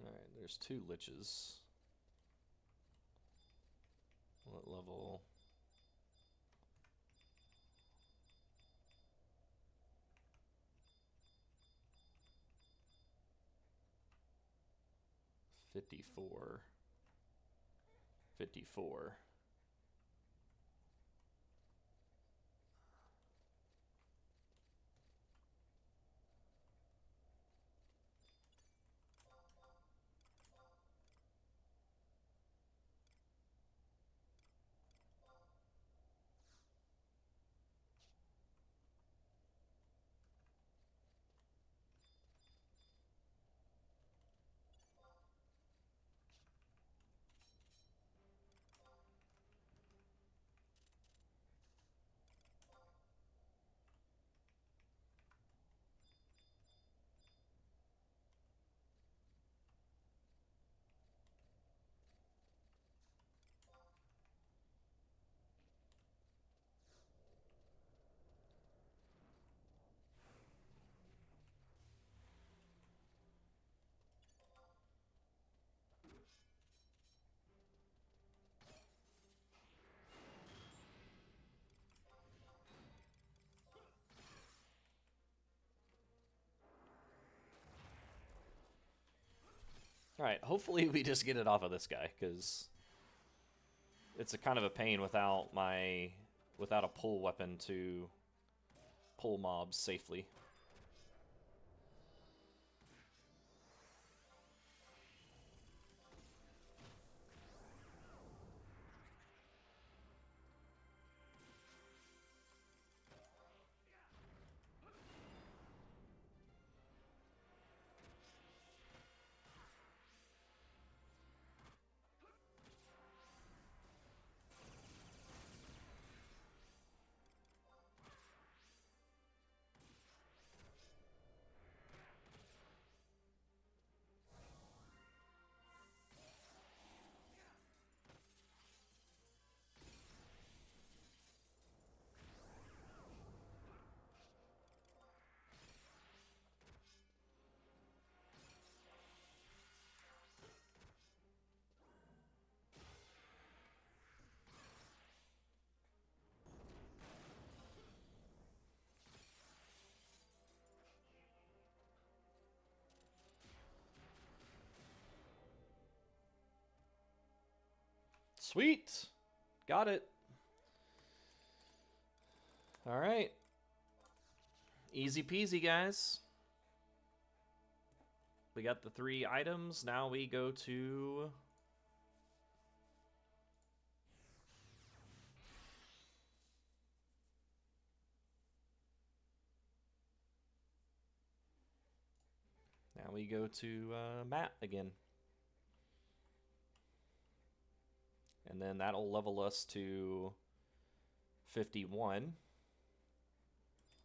All right, there's two liches. What level? $54. $54. All right, hopefully we just get it off of this guy, because it's a kind of a pain without a pull weapon to pull mobs safely. Sweet! Got it. All right. Easy peasy, guys. We got the 3 items. Now we go to... Now Now we go to Matt again. And then that'll level us to 51.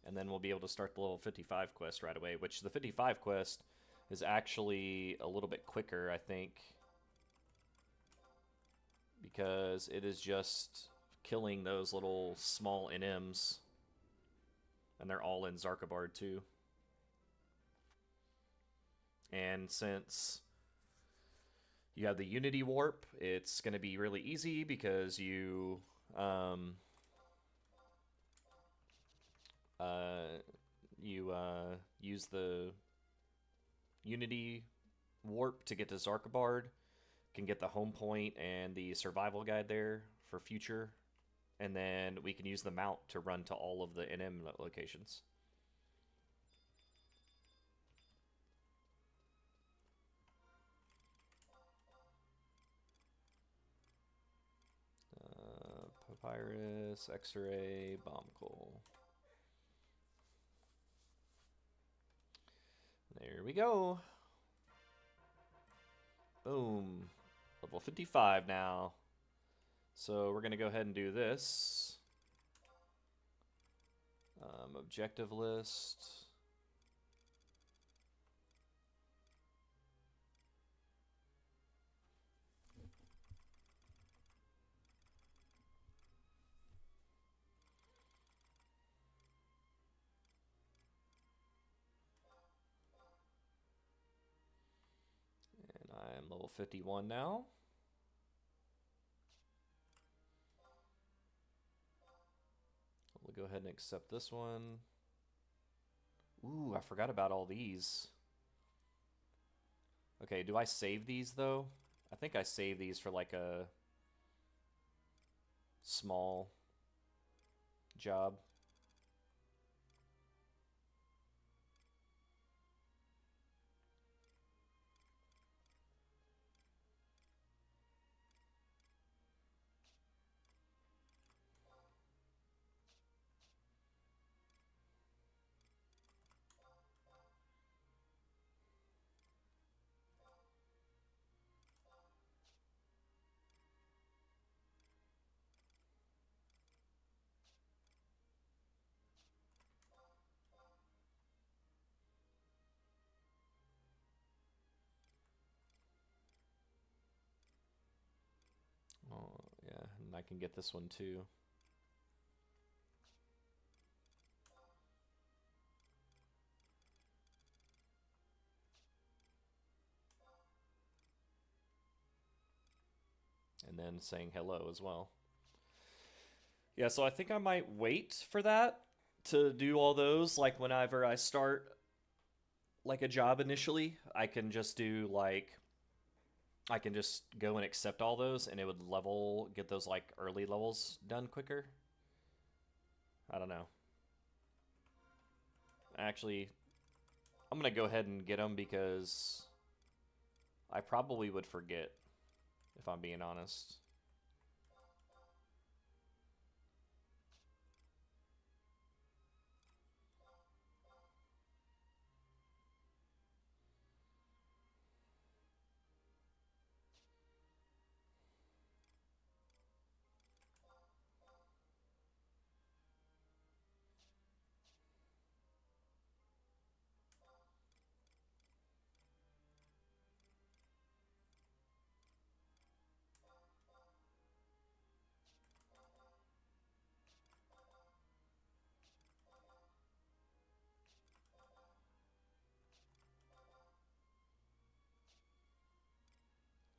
And then we'll be able to start the level 55 quest right away, which the 55 quest is actually a little bit quicker, I think, because it is just killing those little small NMs, and they're all in Zarkabard too. And since you have the Unity Warp, it's going to be really easy because you use the Unity Warp to get to Zarkabard, can get the home point and the survival guide there for future, and then we can use the mount to run to all of the NM locations. Papyrus, X-ray, bomb coal. There we go. Boom. Level 55 now. So we're going to go ahead and do this. Objective list. And I am level 51 now. We'll go ahead and accept this one. Ooh, I forgot about all these. Okay, do I save these though? I think I save these for like a small job. Oh, yeah, and I can get this one too. And then saying hello as well. Yeah, so I think I might wait for that to do all those. Like whenever I start like a job initially, I can just do like I can just go and accept all those, and it would get those like early levels done quicker. I don't know. Actually, I'm gonna go ahead and get them because I probably would forget, if I'm being honest.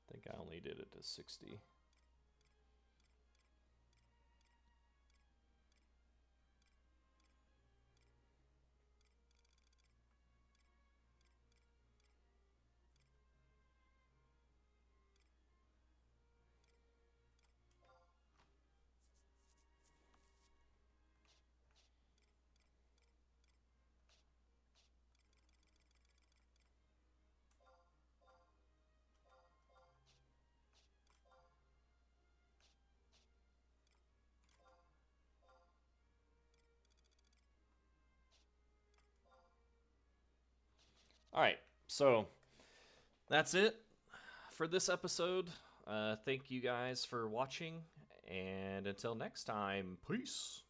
I think I only did it to 60. All right, So that's it for this episode. Thank you guys for watching, and until next time, peace.